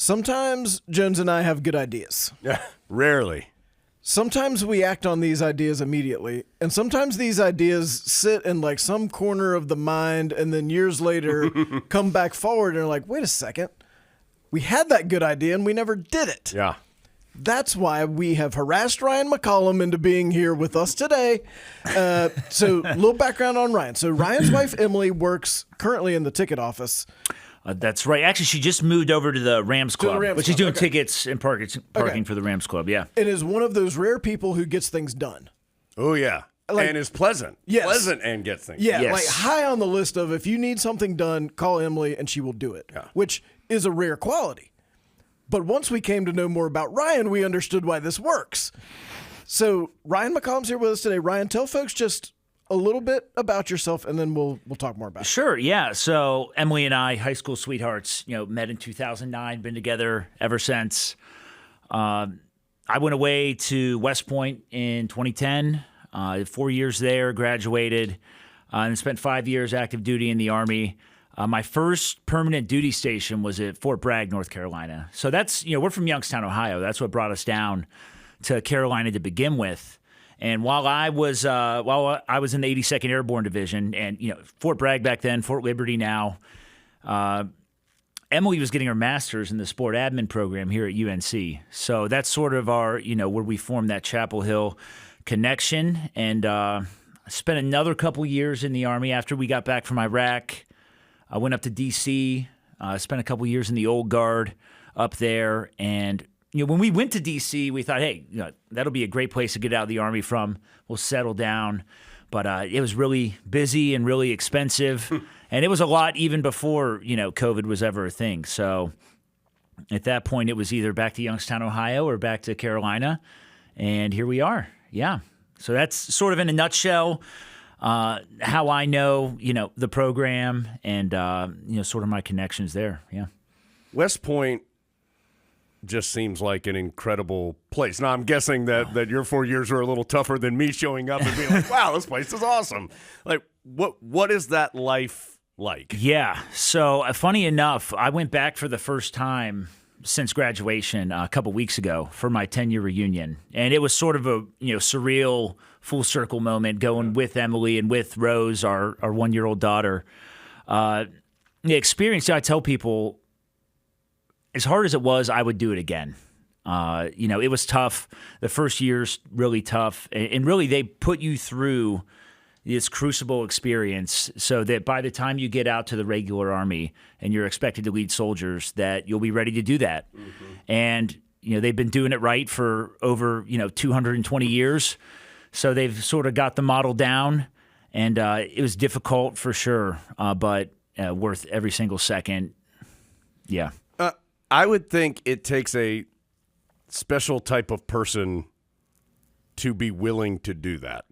Sometimes Jones and I have good ideas. Yeah, rarely. Sometimes we act on these ideas immediately, and sometimes these ideas sit in like some corner of the mind and then years later come back forward and are like, wait a second, we had that good idea and we never did it. Yeah. That's why we have harassed Ryan McCollum into being here with us today. So a little background on Ryan. So Ryan's wife, Emily, works currently in the ticket office. That's right. Actually, she just moved over to the Rams Club, but she's doing tickets and parking for the Rams Club, yeah. And is one of those rare people who gets things done. Oh, yeah. And is pleasant. Yes. Pleasant and gets things done. Yes. Like high on the list of if you need something done, call Emily and she will do it, which is a rare quality. But once we came to know more about Ryan, we understood why this works. So Ryan McCollum's here with us today. Ryan, tell folks just a little bit about yourself, and then we'll talk more about it. Sure, yeah. So Emily and I, high school sweethearts, met in 2009, been together ever since. I went away to West Point in 2010, 4 years there, graduated, and spent 5 years active duty in the Army. My first permanent duty station was at Fort Bragg, North Carolina. So that's, we're from Youngstown, Ohio. That's what brought us down to Carolina to begin with. And while I was in the 82nd Airborne Division, and Fort Bragg back then, Fort Liberty now, Emily was getting her master's in the sport admin program here at UNC. So that's sort of our, where we formed that Chapel Hill connection. And I spent another couple years in the Army after we got back from Iraq. I went up to D.C., spent a couple years in the Old Guard up there, and when we went to D.C., we thought, hey, that'll be a great place to get out of the Army from. We'll settle down. But it was really busy and really expensive. And it was a lot even before, COVID was ever a thing. So at that point, it was either back to Youngstown, Ohio or back to Carolina. And here we are. Yeah. So that's sort of in a nutshell how I know, the program and, sort of my connections there. Yeah. West Point just seems like an incredible place. Now, I'm guessing that your 4 years were a little tougher than me showing up and being like, wow, this place is awesome. Like, what is that life like? Yeah. So, funny enough, I went back for the first time since graduation a couple weeks ago for my 10-year reunion. And it was sort of a surreal full circle moment going with Emily and with Rose, our 1-year-old daughter. The experience, I tell people, as hard as it was, I would do it again. It was tough. The first year's really tough. And really, they put you through this crucible experience so that by the time you get out to the regular Army and you're expected to lead soldiers, that you'll be ready to do that. Mm-hmm. And, they've been doing it right for over, 220 years. So they've sort of got the model down. And it was difficult for sure, but worth every single second. Yeah. I would think it takes a special type of person to be willing to do that.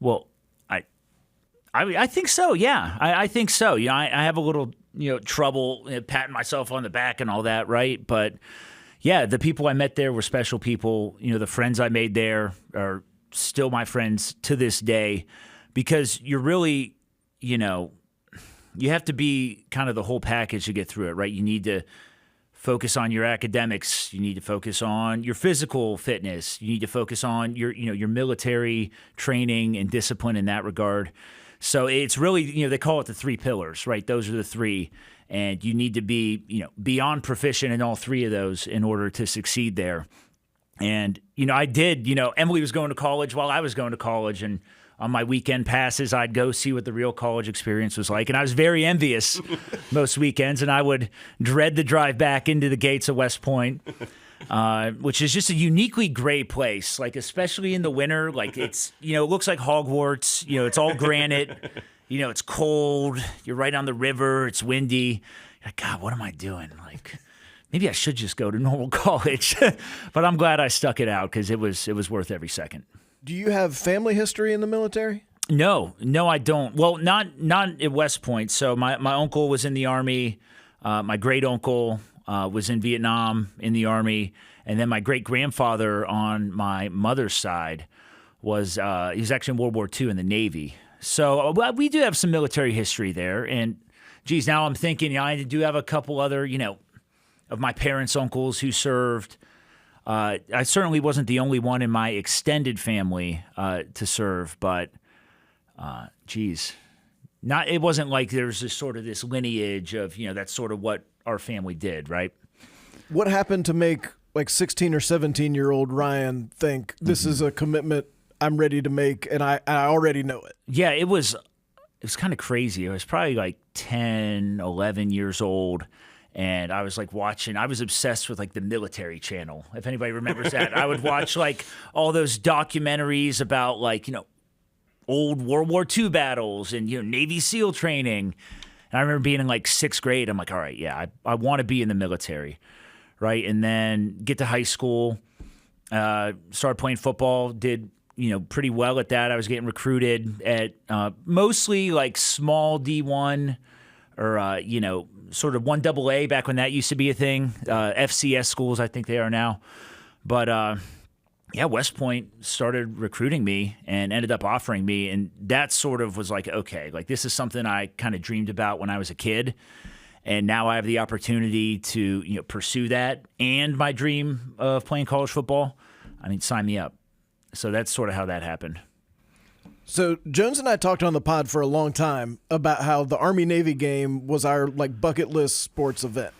Well, I think so. Yeah, I think so. I have a little trouble patting myself on the back and all that, right? But yeah, the people I met there were special people. The friends I made there are still my friends to this day, because you're really, you have to be kind of the whole package to get through it, right? You need to focus on your academics. You need to focus on your physical fitness. You need to focus on your military training and discipline in that regard. So it's really, they call it the 3 pillars, right? Those are the 3. And you need to be, beyond proficient in all 3 of those in order to succeed there. And, I did, Emily was going to college while I was going to college. And on my weekend passes, I'd go see what the real college experience was like. And I was very envious most weekends. And I would dread the drive back into the gates of West Point, which is just a uniquely great place, like especially in the winter. Like it's, it looks like Hogwarts. It's all granite. It's cold. You're right on the river. It's windy. You're like, God, what am I doing? Like, maybe I should just go to normal college. But I'm glad I stuck it out because it was worth every second. Do you have family history in the military? No, I don't. Well, not at West Point. So my uncle was in the Army. My great uncle was in Vietnam in the Army, and then my great grandfather on my mother's side was he was actually in World War II in the Navy. So we do have some military history there. And geez, now I'm thinking I do have a couple other of my parents' uncles who served. I certainly wasn't the only one in my extended family to serve, but it wasn't like there's this sort of this lineage of, that's sort of what our family did, right? What happened to make like 16 or 17-year-old Ryan think this is a commitment I'm ready to make and I already know it? Yeah, it was kind of crazy. I was probably like 10, 11 years old. And I was like I was obsessed with like the military channel. If anybody remembers that, I would watch like all those documentaries about like, old World War II battles and, Navy SEAL training. And I remember being in like 6th grade. I'm like, all right, yeah, I want to be in the military. Right. And then get to high school, started playing football, did, pretty well at that. I was getting recruited at mostly like small D1 or, sort of 1AA back when that used to be a thing. FCS schools, I think they are now. But, West Point started recruiting me and ended up offering me. And that sort of was like, okay, like this is something I kind of dreamed about when I was a kid. And now I have the opportunity to pursue that and my dream of playing college football. I mean, sign me up. So that's sort of how that happened. So Jones and I talked on the pod for a long time about how the Army-Navy game was our like bucket list sports event.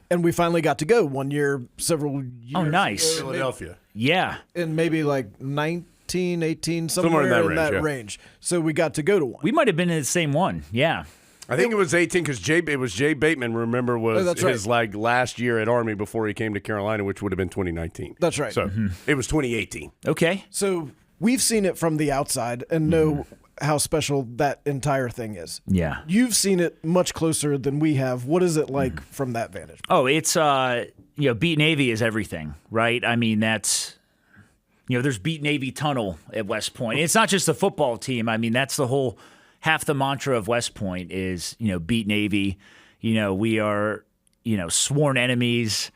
And we finally got to go one year, several years Oh, nice. ago, Philadelphia. Yeah. in maybe like 19, 18, somewhere in that range. So we got to go to one. We might have been in the same one. Yeah. I think it was 18 because it was Jay Bateman, remember, was that's his right. like last year at Army before he came to Carolina, which would have been 2019. That's right. So it was 2018. Okay. So we've seen it from the outside and know how special that entire thing is. Yeah. You've seen it much closer than we have. What is it like from that vantage? Oh, it's, Beat Navy is everything, right? I mean, that's, there's Beat Navy Tunnel at West Point. It's not just the football team. I mean, that's the whole, half the mantra of West Point is, Beat Navy. We are, sworn enemies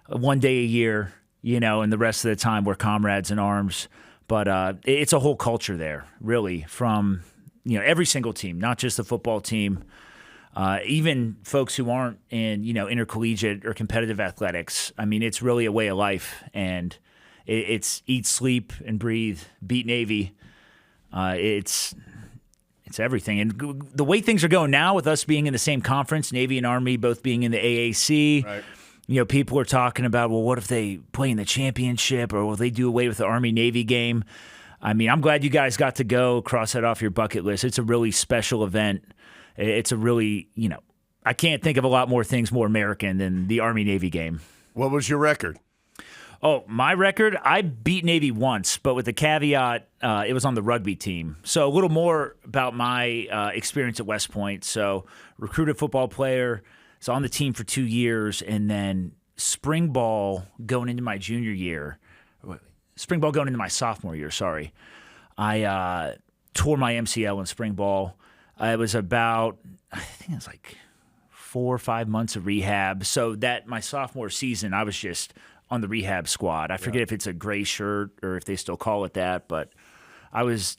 one day a year, and the rest of the time we're comrades in arms. But it's a whole culture there, really, from, every single team, not just the football team. Even folks who aren't in, intercollegiate or competitive athletics. I mean, it's really a way of life, and it's eat, sleep, and breathe. Beat Navy. It's everything. And the way things are going now with us being in the same conference, Navy and Army both being in the AAC, Right. People are talking about, well, what if they play in the championship or will they do away with the Army-Navy game? I mean, I'm glad you guys got to go, cross that off your bucket list. It's a really special event. It's a really, I can't think of a lot more things more American than the Army-Navy game. What was your record? Oh, my record? I beat Navy once, but with the caveat, it was on the rugby team. So a little more about my experience at West Point. So recruited football player, was on the team for 2 years, and then spring ball going into my sophomore year, sorry. I tore my MCL in spring ball. It was about, I think it was like 4 or 5 months of rehab. So that my sophomore season, I was just on the rehab squad. I forget if it's a gray shirt or if they still call it that, but I was,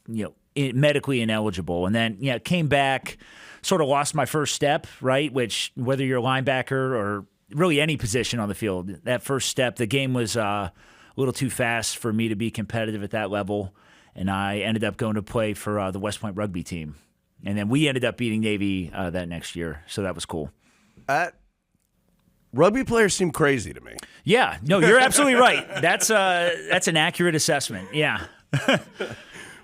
medically ineligible. And then, came back, sort of lost my first step, right? Which, whether you're a linebacker or really any position on the field, that first step, the game was a little too fast for me to be competitive at that level. And I ended up going to play for the West Point rugby team. And then we ended up beating Navy that next year. So that was cool. Rugby players seem crazy to me. Yeah, no, you're absolutely right. That's an accurate assessment. Yeah.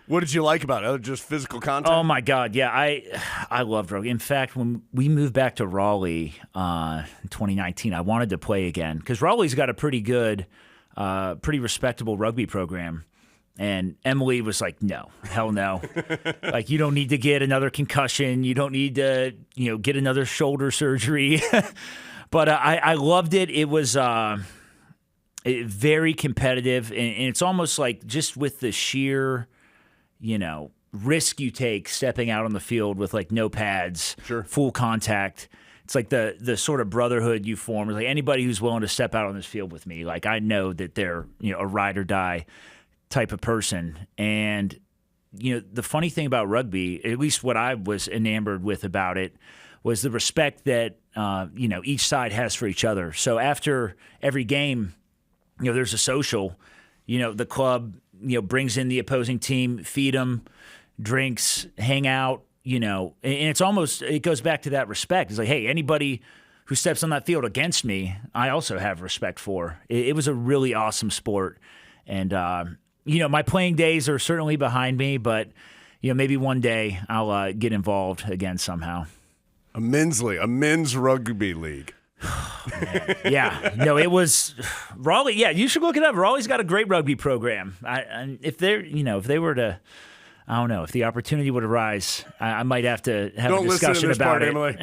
What did you like about it? Just physical contact? Oh my God, yeah, I loved rugby. In fact, when we moved back to Raleigh in 2019, I wanted to play again because Raleigh's got a pretty good, pretty respectable rugby program. And Emily was like, no, hell no. Like, you don't need to get another concussion. You don't need to, get another shoulder surgery. But I loved it. It was very competitive. And it's almost like just with the sheer, risk you take stepping out on the field with like no pads, Sure. full contact. It's like the sort of brotherhood you form. It's like anybody who's willing to step out on this field with me, like I know that they're, a ride or die type of person. And, the funny thing about rugby, at least what I was enamored with about it, was the respect that each side has for each other. So after every game, there's a social. The club brings in the opposing team, feed them drinks, hang out. And it goes back to that respect. It's like, hey, anybody who steps on that field against me, I also have respect for. It was a really awesome sport. And, my playing days are certainly behind me, but, maybe one day I'll get involved again somehow. A men's rugby league. Yeah. No, it was Raleigh. Yeah, you should look it up. Raleigh's got a great rugby program. If they were to, I don't know, if the opportunity would arise, I might have to have a discussion about it. Emily.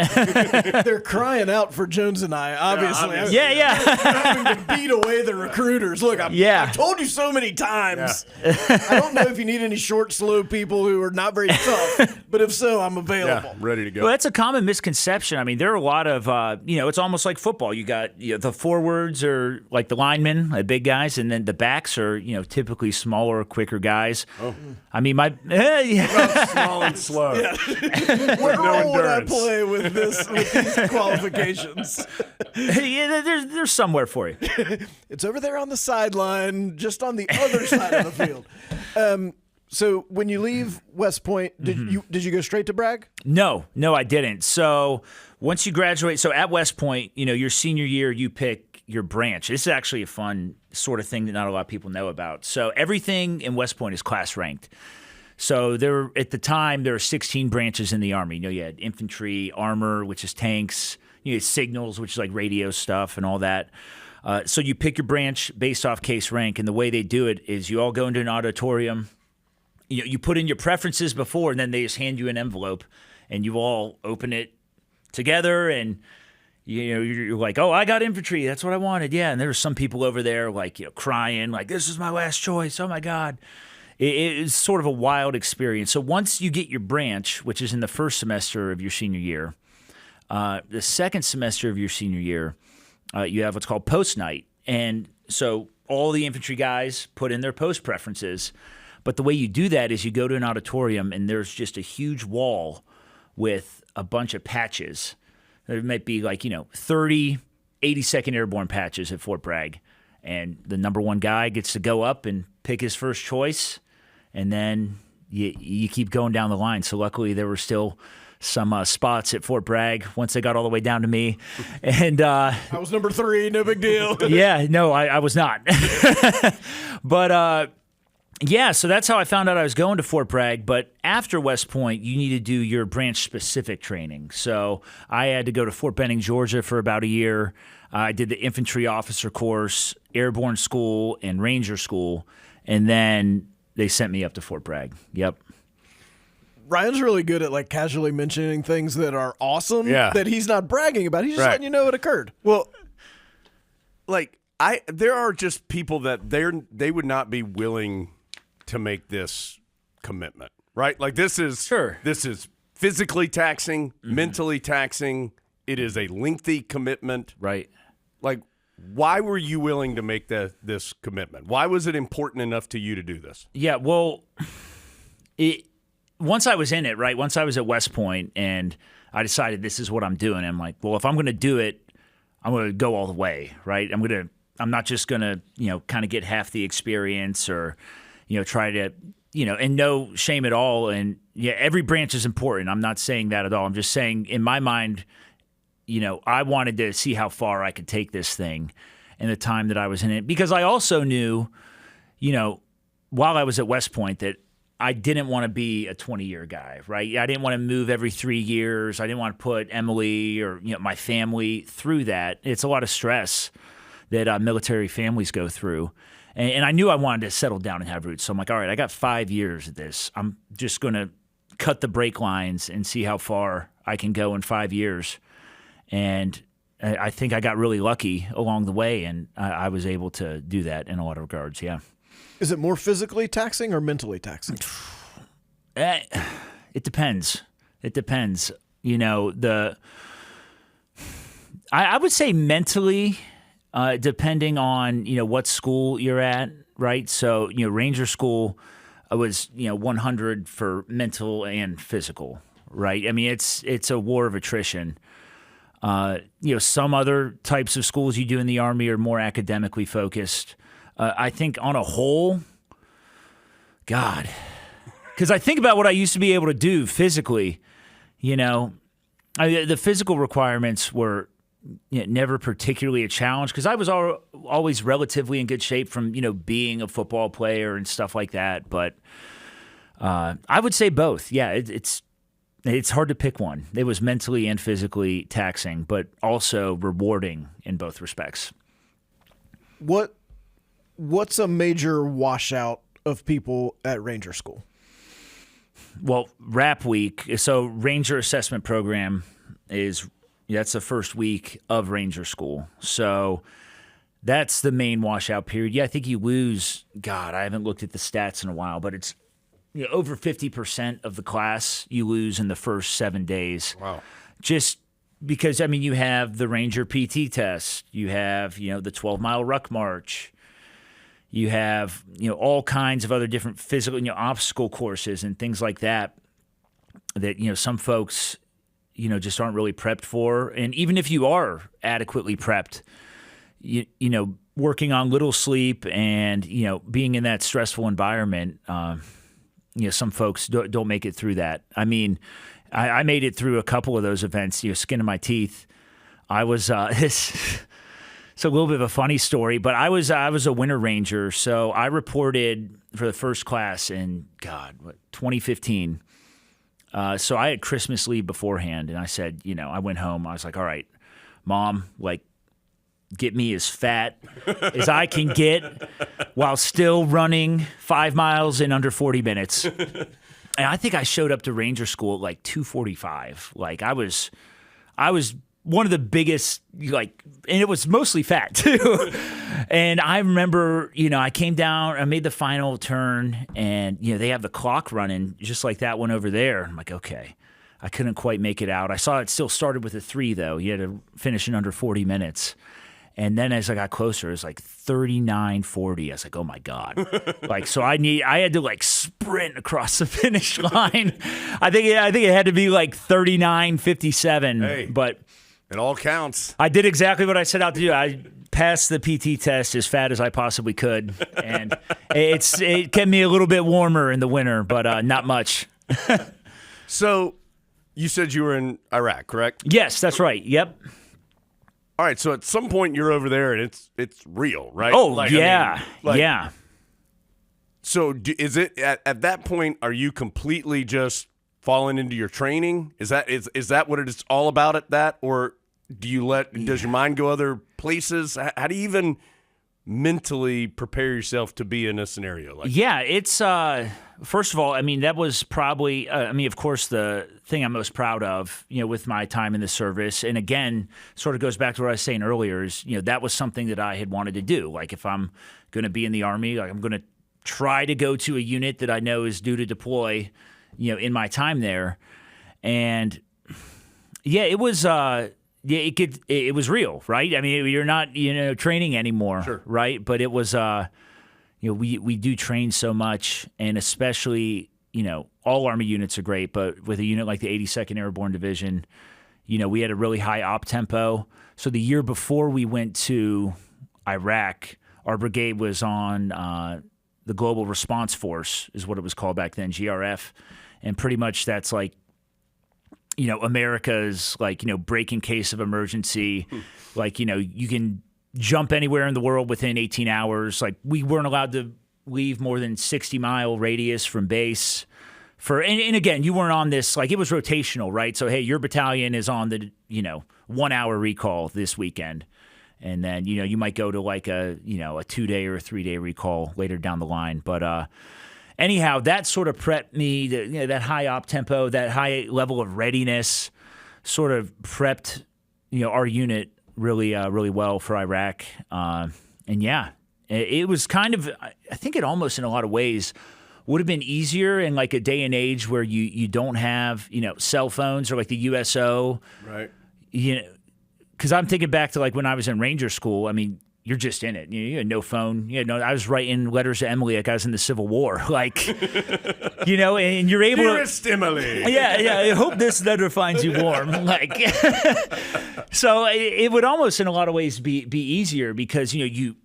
They're crying out for Jones and I, obviously. Yeah. Having to beat away the recruiters. Look, I've told you so many times. Yeah. I don't know if you need any short, slow people who are not very tough, but if so, I'm available. Yeah, ready to go. Well, that's a common misconception. I mean, there are a lot of, it's almost like football. You got the forwards are like the linemen, the big guys, and then the backs are, typically smaller, quicker guys. Oh. I mean, small and slow. Yeah. What role would I play with these qualifications? Yeah, there's somewhere for you. It's over there on the sideline, just on the other side of the field. So when you leave West Point, did you go straight to Bragg? No, I didn't. So once you graduate, so at West Point, your senior year, you pick your branch. This is actually a fun sort of thing that not a lot of people know about. So everything in West Point is class ranked. So at the time, there were 16 branches in the Army. You had infantry, armor, which is tanks, you had signals, which is like radio stuff and all that. So you pick your branch based off case rank, and the way they do it is you all go into an auditorium. You put in your preferences before, and then they just hand you an envelope, and you all open it together, and you're like, oh, I got infantry. That's what I wanted. Yeah, and there were some people over there like crying, like this is my last choice. Oh my God. It is sort of a wild experience. So once you get your branch, which is in the first semester of your senior year, the second semester of your senior year, you have what's called post night. And so all the infantry guys put in their post preferences. But the way you do that is you go to an auditorium and there's just a huge wall with a bunch of patches. There might be 30 82nd Airborne patches at Fort Bragg. And the number one guy gets to go up and pick his first choice. And then you keep going down the line. So luckily there were still some spots at Fort Bragg once they got all the way down to me. And I was number 3, no big deal. Yeah, no, I was not. But so that's how I found out I was going to Fort Bragg. But after West Point, you need to do your branch-specific training. So I had to go to Fort Benning, Georgia for about a year. I did the infantry officer course, airborne school, and ranger school. And then they sent me up to Fort Bragg. Yep. Ryan's really good at casually mentioning things that are awesome that he's not bragging about. He's just letting you know it occurred. Well, there are just people that they would not be willing to make this commitment, right? Like this is physically taxing, mentally taxing. It is a lengthy commitment. Right. Like, why were you willing to make this commitment? Why was it important enough to you to do this? Yeah, well, once I was in it, right, once I was at West Point and I decided this is what I'm doing, I'm like, well, if I'm going to do it, I'm going to go all the way, right? I'm not just going to, kind of get half the experience or, try to, and no shame at all. And yeah, every branch is important. I'm not saying that at all. I'm just saying in my mind, I wanted to see how far I could take this thing in the time that I was in it. Because I also knew, while I was at West Point that I didn't want to be a 20-year guy, right? I didn't want to move every 3 years. I didn't want to put Emily or my family through that. It's a lot of stress that military families go through. And I knew I wanted to settle down and have roots. So I'm like, all right, I got 5 years of this. I'm just going to cut the brake lines and see how far I can go in 5 years. And I think I got really lucky along the way, and I was able to do that in a lot of regards, yeah. Is it more physically taxing or mentally taxing? It depends. It depends. I would say mentally, depending on, what school you're at, right? So, Ranger school was, 100 for mental and physical. right? I mean, it's a war of attrition. Some other types of schools you do in the Army are more academically focused. I think on a whole, God, because I think about what I used to be able to do physically, the physical requirements were never particularly a challenge because I was always relatively in good shape from, being a football player and stuff like that. But I would say both. Yeah, it's hard to pick one. It was mentally and physically taxing, but also rewarding in both respects. What's a major washout of people at Ranger School? Well, RAP week. So Ranger Assessment Program that's the first week of Ranger School. So that's the main washout period. Yeah, I think you lose, God, I haven't looked at the stats in a while, but it's over 50% of the class you lose in the first 7 days. Wow. Just because, you have the Ranger PT test. You have, the 12-mile ruck march. You have, all kinds of other different physical, obstacle courses and things like that, some folks, just aren't really prepped for. And even if you are adequately prepped, working on little sleep and, being in that stressful environment, some folks don't make it through that. I mean, I made it through a couple of those events, skin in my teeth. I was, it's a little bit of a funny story, but I was a winter ranger. So I reported for the first class in, 2015. So I had Christmas leave beforehand, and I said, I went home. I was like, all right, Mom, get me as fat as I can get while still running 5 miles in under 40 minutes. And I think I showed up to Ranger School at 2:45. I was one of the biggest, and it was mostly fat too. And I remember, I came down, I made the final turn, and, they have the clock running just like that one over there. I'm like, okay, I couldn't quite make it out. I saw it still started with a 3, though. You had to finish in under 40 minutes. And then as I got closer, it was 39:40. I was like, oh my God. So I had to sprint across the finish line. I think it had to be 39:57. Hey. But it all counts. I did exactly what I set out to do. I passed the PT test as fat as I possibly could, and it kept me a little bit warmer in the winter, but not much. So, you said you were in Iraq, correct? Yes, that's right. Yep. All right. So at some point you're over there, and it's real, right? Oh yeah, yeah. So is it at that point? Are you completely just falling into your training? Is that what it's all about at that, or does your mind go other places? How do you even mentally prepare yourself to be in a scenario like that? Yeah, it's first of all, that was probably of course the thing I'm most proud of, with my time in the service. And again, sort of goes back to what I was saying earlier is, that was something that I had wanted to do. If I'm going to be in the Army, I'm going to try to go to a unit that I know is due to deploy, in my time there. And yeah, it was it was real, right? You're not, training anymore, sure, right? But it was, we do train so much, and especially, all Army units are great, but with a unit like the 82nd Airborne Division, we had a really high op tempo. So the year before we went to Iraq, our brigade was on the Global Response Force, is what it was called back then, GRF, and pretty much that's America's break in case of emergency. You can jump anywhere in the world within 18 hours. We weren't allowed to leave more than 60-mile radius from base. And again, you weren't on this, it was rotational, right? So, hey, your battalion is on the, 1 hour recall this weekend. And then, you might go to a 2-day or a 3-day recall later down the line. But, anyhow, that sort of prepped me, that high op tempo, that high level of readiness sort of prepped, our unit really, really well for Iraq. And yeah, it was kind of, I think it almost in a lot of ways would have been easier in a day and age where you don't have, cell phones or the USO. Right. Because I'm thinking back to when I was in Ranger School. you're just in it. You had no phone. I was writing letters to Emily like I was in the Civil War. Like, and you're able Dearest Emily. Yeah. I hope this letter finds you warm. Like, so it would almost in a lot of ways be easier because, you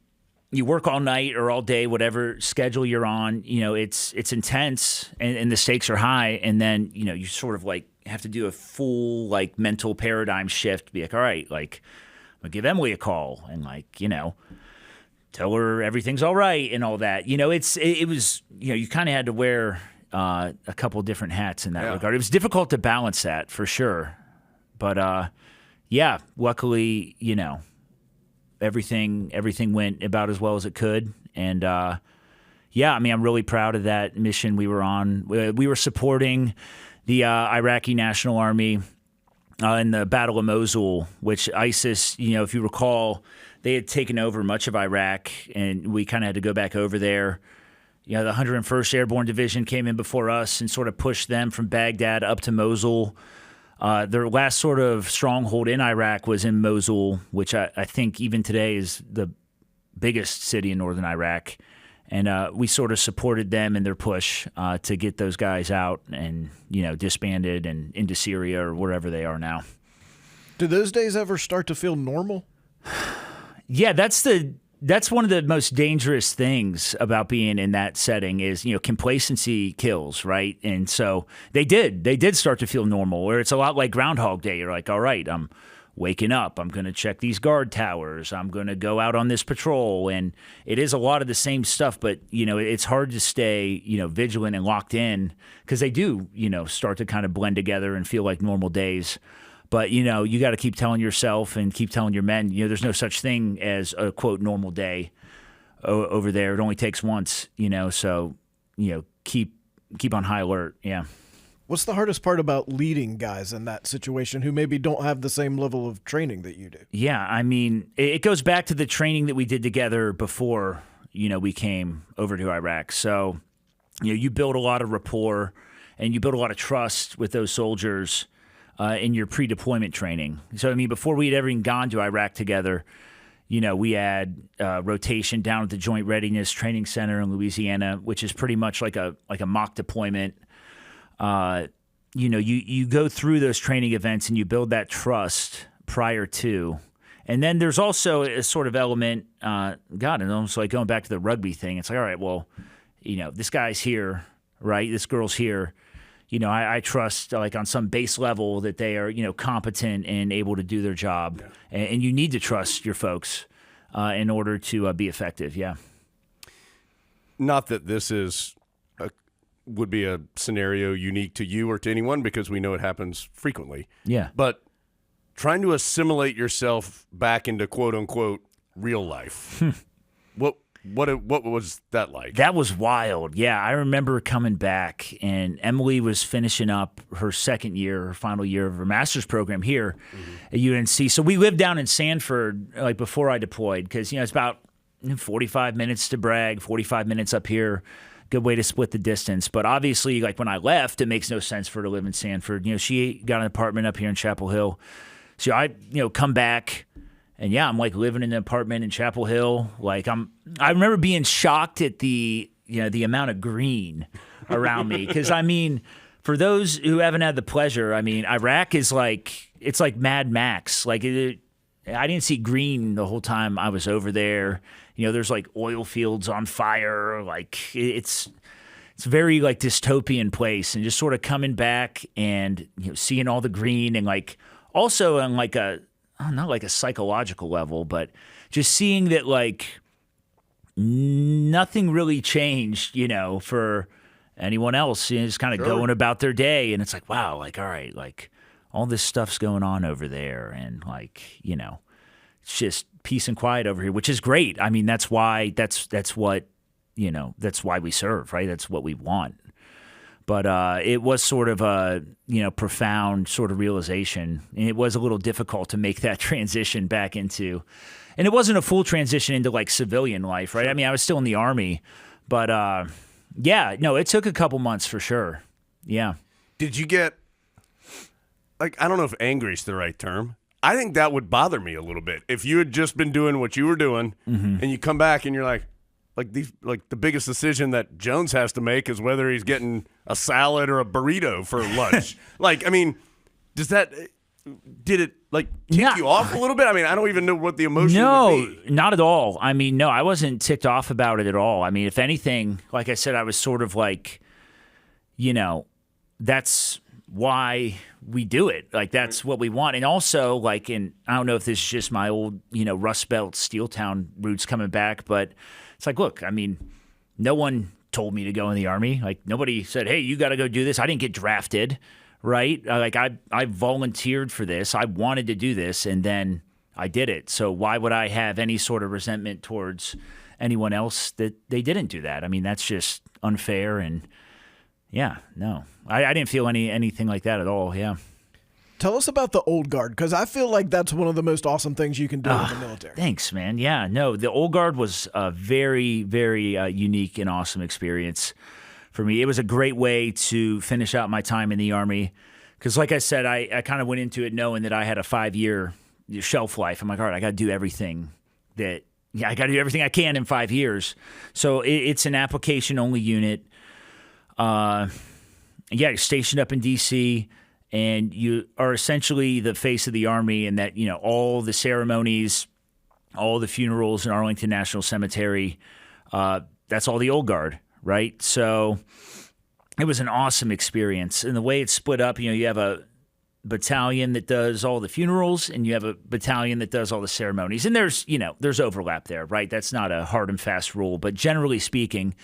work all night or all day, whatever schedule you're on, it's intense and the stakes are high. And then, you sort of like have to do a full like mental paradigm shift. Be like, all right, like, I'll give Emily a call and tell her everything's all right and all that. It was, you kind of had to wear a couple different hats in that regard. It was difficult to balance that for sure. But luckily, everything went about as well as it could. And I'm really proud of that mission we were on. We were supporting the Iraqi National Army in the Battle of Mosul, which ISIS, if you recall, they had taken over much of Iraq, and we kind of had to go back over there. The 101st Airborne Division came in before us and sort of pushed them from Baghdad up to Mosul. Their last sort of stronghold in Iraq was in Mosul, which I think even today is the biggest city in northern Iraq. And we sort of supported them in their push to get those guys out and, disbanded and into Syria or wherever they are now. Do those days ever start to feel normal? Yeah, that's one of the most dangerous things about being in that setting is, complacency kills, right? And so they did start to feel normal, where it's a lot like Groundhog Day. You're like, all right, I'm waking up. I'm going to check these guard towers. I'm going to go out on this patrol. And it is a lot of the same stuff, but, it's hard to stay, vigilant and locked in because they do, start to kind of blend together and feel like normal days. But, you got to keep telling yourself and keep telling your men, there's no such thing as a, quote, normal day over there. It only takes once, so, keep on high alert. Yeah. What's the hardest part about leading guys in that situation who maybe don't have the same level of training that you do? Yeah, I mean, it goes back to the training that we did together before, we came over to Iraq. So, you build a lot of rapport and you build a lot of trust with those soldiers in your pre-deployment training. So, I mean, before we had ever even gone to Iraq together, we had rotation down at the Joint Readiness Training Center in Louisiana, which is pretty much like a mock deployment. You go through those training events and you build that trust prior to. And then there's also a sort of element, and almost like going back to the rugby thing. It's like, all right, well, this guy's here, right? This girl's here. I trust like on some base level that they are, competent and able to do their job. Yeah. And you need to trust your folks in order to be effective. Yeah. Not that this would be a scenario unique to you or to anyone because we know it happens frequently. Yeah. But trying to assimilate yourself back into quote unquote real life. What was that like? That was wild. Yeah, I remember coming back and Emily was finishing up her final year of her master's program here at UNC. So we lived down in Sanford like before I deployed because it's about 45 minutes to Bragg, 45 minutes up here. Good way to split the distance. But obviously, like when I left, it makes no sense for her to live in Sanford. She got an apartment up here in Chapel Hill. So I, come back and I'm like living in an apartment in Chapel Hill. Like I remember being shocked at the amount of green around me. Cause I mean, for those who haven't had the pleasure, I mean, Iraq is it's like Mad Max. Like I didn't see green the whole time I was over there. There's like oil fields on fire. Like it's very like dystopian place, and just sort of coming back and seeing all the green and like also on like not like a psychological level, but just seeing that like nothing really changed, for anyone else. Just kind of going about their day, and it's like, wow, like all right, like all this stuff's going on over there, and like it's just peace and quiet over here, which is great. I mean, that's why that's what that's why we serve, right? That's what we want. But it was sort of a profound sort of realization, and it was a little difficult to make that transition back into, and it wasn't a full transition into like civilian life, right? Sure. I mean, I was still in the Army, but it took a couple months for sure. Yeah. Did you get I don't know if angry is the right term. I think that would bother me a little bit if you had just been doing what you were doing, and you come back and you're like the biggest decision that Jones has to make is whether he's getting a salad or a burrito for lunch. Like, I mean, did it tick you off a little bit? I mean, I don't even know what the emotion would be. Not at all. I mean, no, I wasn't ticked off about it at all. I mean, if anything, like I said, I was sort of like, that's why we do it. Like, that's what we want. And also, and I don't know if this is just my old, Rust Belt Steel Town roots coming back, but it's like, look, I mean, no one told me to go in the Army. Like, nobody said, hey, you got to go do this. I didn't get drafted, right? I volunteered for this. I wanted to do this, and then I did it. So why would I have any sort of resentment towards anyone else that they didn't do that? I mean, that's just unfair. And yeah, no, I didn't feel anything like that at all. Yeah. Tell us about the Old Guard, because I feel like that's one of the most awesome things you can do in the military. Thanks, man. Yeah, no, the Old Guard was a very, very unique and awesome experience for me. It was a great way to finish out my time in the Army, because like I said, I kind of went into it knowing that I had a 5-year shelf life. I'm like, all right, I got to do everything I got to do everything I can in 5 years. So it's an application-only unit. You're stationed up in D.C., and you are essentially the face of the Army, and that, all the ceremonies, all the funerals in Arlington National Cemetery, that's all the Old Guard, right? So it was an awesome experience. And the way it's split up, you have a battalion that does all the funerals, and you have a battalion that does all the ceremonies. And there's overlap there, right? That's not a hard and fast rule, but generally speaking,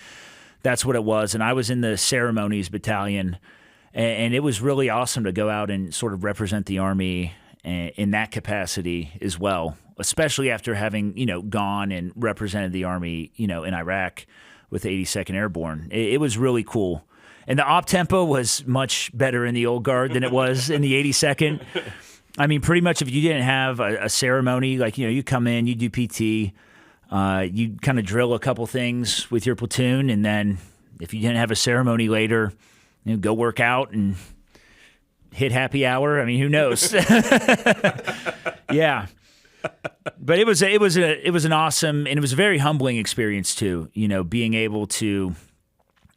that's what it was. And I was in the ceremonies battalion, and it was really awesome to go out and sort of represent the Army in that capacity as well, especially after having, gone and represented the Army, in Iraq with the 82nd Airborne. It was really cool. And the op tempo was much better in the Old Guard than it was in the 82nd. I mean, pretty much if you didn't have a ceremony, you come in, you do PT, you kind of drill a couple things with your platoon, and then if you didn't have a ceremony later, go work out and hit happy hour. I mean, who knows? Yeah, but it was an awesome, and it was a very humbling experience too. Being able to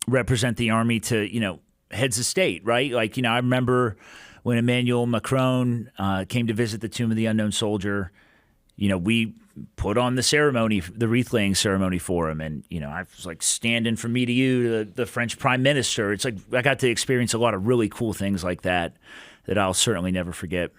represent the Army to heads of state, right? I remember when Emmanuel Macron came to visit the Tomb of the Unknown Soldier. We put on the wreath-laying ceremony for him. And, I was standing from me to you, the French prime minister. It's I got to experience a lot of really cool things like that I'll certainly never forget.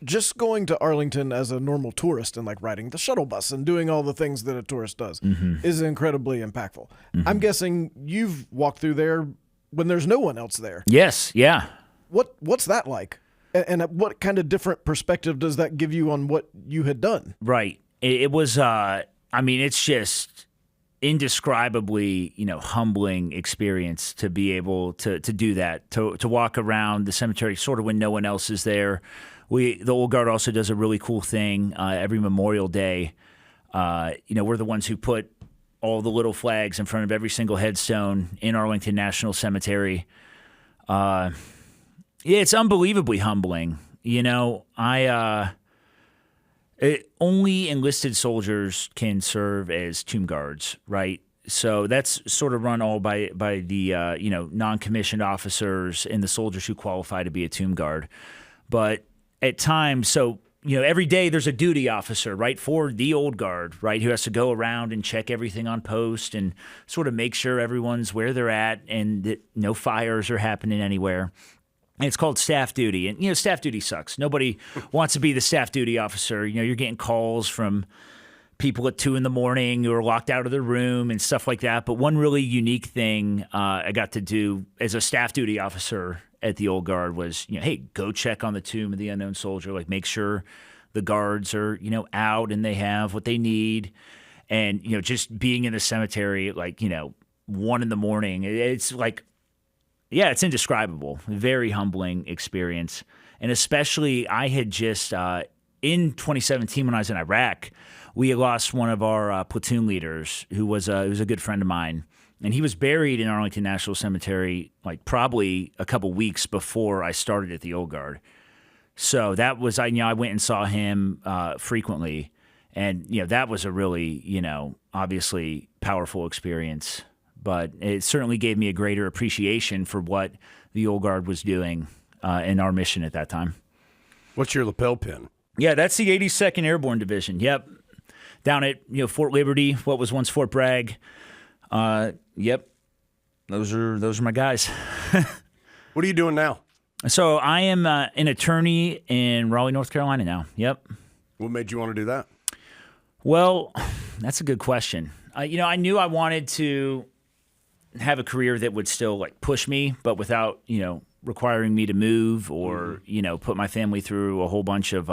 Just going to Arlington as a normal tourist and riding the shuttle bus and doing all the things that a tourist does is incredibly impactful. I'm guessing you've walked through there when there's no one else there. Yes, yeah. What's that like? And what kind of different perspective does that give you on what you had done? Right. It was, it's just indescribably, humbling experience to be able to do that, to walk around the cemetery sort of when no one else is there. The Old Guard also does a really cool thing every Memorial Day. We're the ones who put all the little flags in front of every single headstone in Arlington National Cemetery. It's unbelievably humbling. Only enlisted soldiers can serve as tomb guards, right? So that's sort of run all by the non-commissioned officers and the soldiers who qualify to be a tomb guard. But at times, every day there's a duty officer, right, for the Old Guard, right, who has to go around and check everything on post and sort of make sure everyone's where they're at and that no fires are happening anywhere. And it's called staff duty. And, staff duty sucks. Nobody wants to be the staff duty officer. You're getting calls from people at 2 a.m. who are locked out of their room and stuff like that. But one really unique thing I got to do as a staff duty officer at the Old Guard was, hey, go check on the Tomb of the Unknown Soldier. Make sure the guards are, out and they have what they need. And, just being in the cemetery at 1 a.m, it's it's indescribable. Very humbling experience. And especially I had just, in 2017 when I was in Iraq, we had lost one of our platoon leaders who was a good friend of mine. And he was buried in Arlington National Cemetery probably a couple weeks before I started at the Old Guard. So that was, I went and saw him frequently. And, that was a really, obviously powerful experience. But it certainly gave me a greater appreciation for what the Old Guard was doing in our mission at that time. What's your lapel pin? Yeah, that's the 82nd Airborne Division. Yep. Down at, Fort Liberty, what was once Fort Bragg. Yep. Those are my guys. What are you doing now? So I am an attorney in Raleigh, North Carolina now. Yep. What made you want to do that? Well, that's a good question. I knew I wanted to have a career that would still push me, but without, requiring me to move or, put my family through a whole bunch of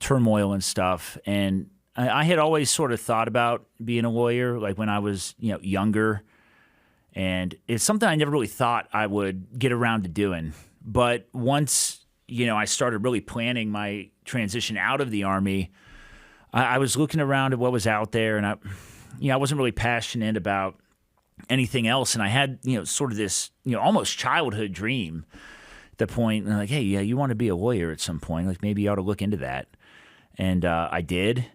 turmoil and stuff. And I had always sort of thought about being a lawyer, when I was, younger. And it's something I never really thought I would get around to doing. But once, I started really planning my transition out of the Army, I was looking around at what was out there, and I wasn't really passionate about anything else. And I had, sort of this, almost childhood dream at the point, and hey, yeah, you want to be a lawyer at some point. Maybe you ought to look into that. And I did.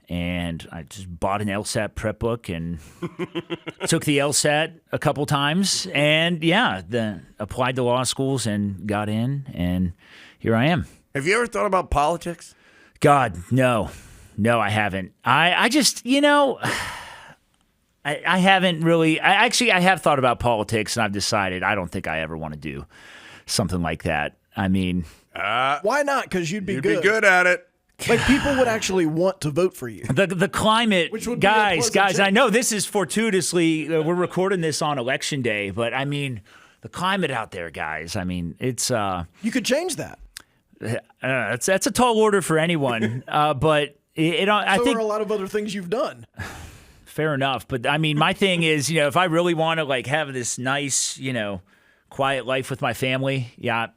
And I just bought an LSAT prep book and took the LSAT a couple times. And then applied to law schools and got in. And here I am. Have you ever thought about politics? God, no. No, I haven't. I just, I haven't really. I have thought about politics, and I've decided I don't think I ever want to do something like that. I mean, why not? Because you'd be good at it. People would actually want to vote for you. The climate, Which would guys. Be I know this is fortuitously we're recording this on Election Day, but I mean, the climate out there, guys. I mean, it's you could change that. That's a tall order for anyone, but I think there are a lot of other things you've done. Fair enough, but I mean, my thing is, if I really want to have this nice, quiet life with my family,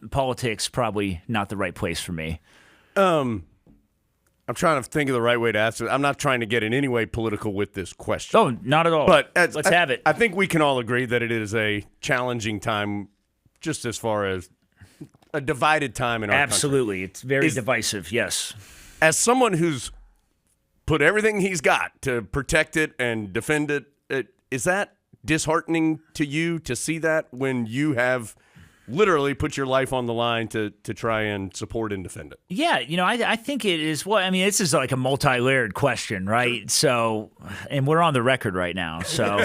politics probably not the right place for me. I'm trying to think of the right way to ask it. I'm not trying to get in any way political with this question. Oh, not at all. But let's have it. I think we can all agree that it is a challenging time, just as far as a divided time in our country. Absolutely. It's very divisive, yes. As someone who's put everything he's got to protect it and defend it, is that disheartening to you to see that when you have literally put your life on the line to try and support and defend it? Yeah, I think it is. Well, I mean, this is like a multi-layered question, right? So, and we're on the record right now. So,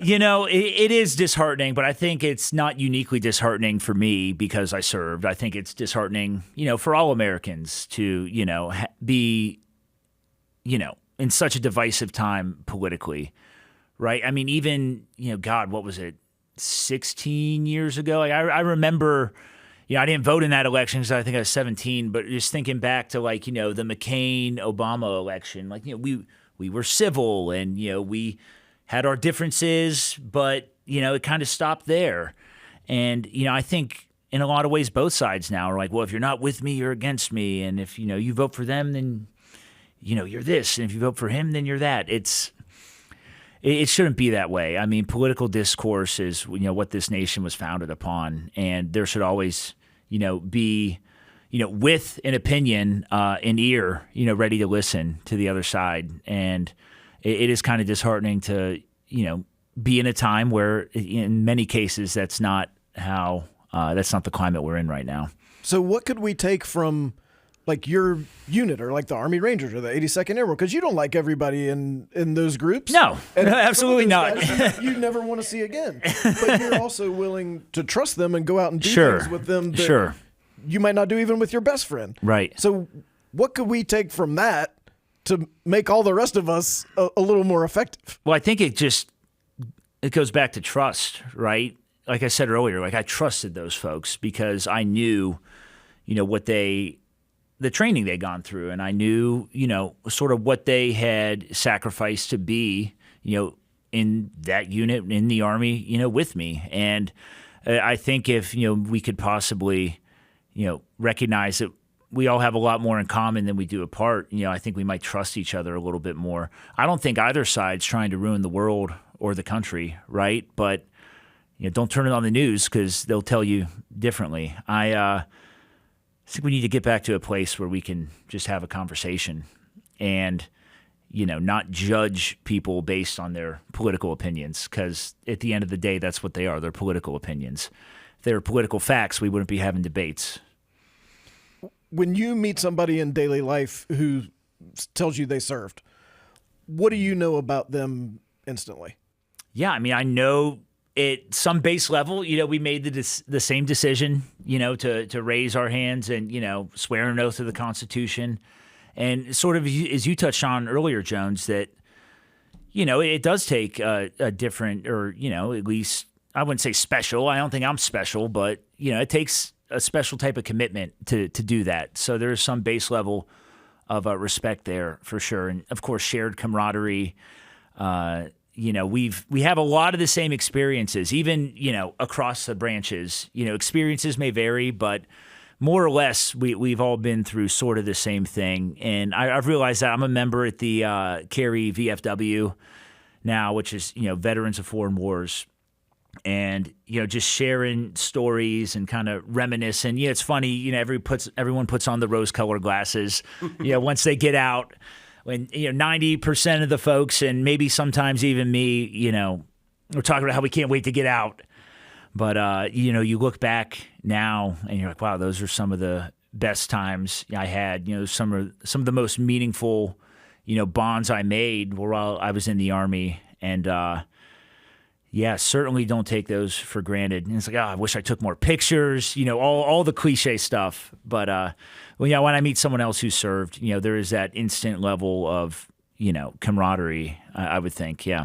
it is disheartening, but I think it's not uniquely disheartening for me because I served. I think it's disheartening, for all Americans to, be, in such a divisive time politically, right? I mean, even, God, what was it? 16 years ago. I remember, I didn't vote in that election because I think I was 17, but just thinking back to the McCain-Obama election, we were civil and, we had our differences, but, it kind of stopped there. And, I think in a lot of ways, both sides now are well, if you're not with me, you're against me. And if, you vote for them, then, you're this. And if you vote for him, then you're that. It shouldn't be that way. I mean, political discourse is, what this nation was founded upon, and there should always, be, with an opinion, an ear, ready to listen to the other side. And it is kind of disheartening to, be in a time where, in many cases, that's not the climate we're in right now. So, what could we take from your unit or the Army Rangers or the 82nd Airborne? Because you don't like everybody in those groups. No, and absolutely not. You never want to see again. But you're also willing to trust them and go out and do things with them that you might not do even with your best friend. Right. So what could we take from that to make all the rest of us a little more effective? Well, I think it goes back to trust, right? Like I said earlier, I trusted those folks because I knew, what the training they'd gone through, and I knew, sort of what they had sacrificed to be, in that unit, in the Army, with me. And I think if, we could possibly, recognize that we all have a lot more in common than we do apart, I think we might trust each other a little bit more. I don't think either side's trying to ruin the world or the country, right? But, don't turn it on the news because they'll tell you differently. think we need to get back to a place where we can just have a conversation and, not judge people based on their political opinions, because at the end of the day, that's what they are. They're political opinions. If they were political facts, we wouldn't be having debates. When you meet somebody in daily life who tells you they served, what do you know about them instantly? Yeah, I know at some base level, we made the same decision, to raise our hands and, swear an oath to the Constitution. And sort of as you touched on earlier, Jones, that, it does take a different, or, at least I wouldn't say special. I don't think I'm special, but, it takes a special type of commitment to do that. So there's some base level of respect there for sure. And of course, shared camaraderie. We have a lot of the same experiences, even, across the branches. Experiences may vary, but more or less, we've all been through sort of the same thing. And I've realized that I'm a member at the Cary VFW now, which is, Veterans of Foreign Wars. And, just sharing stories and kind of reminiscing. It's funny, everyone puts on the rose-colored glasses, once they get out. When 90% of the folks, and maybe sometimes even me, we're talking about how we can't wait to get out. But you look back now and you're like, wow, those are some of the best times I had. Some of the most meaningful, bonds I made while I was in the Army. And certainly don't take those for granted. And it's like, I wish I took more pictures. All the cliche stuff. But when I meet someone else who served, there is that instant level of camaraderie. I would think, yeah.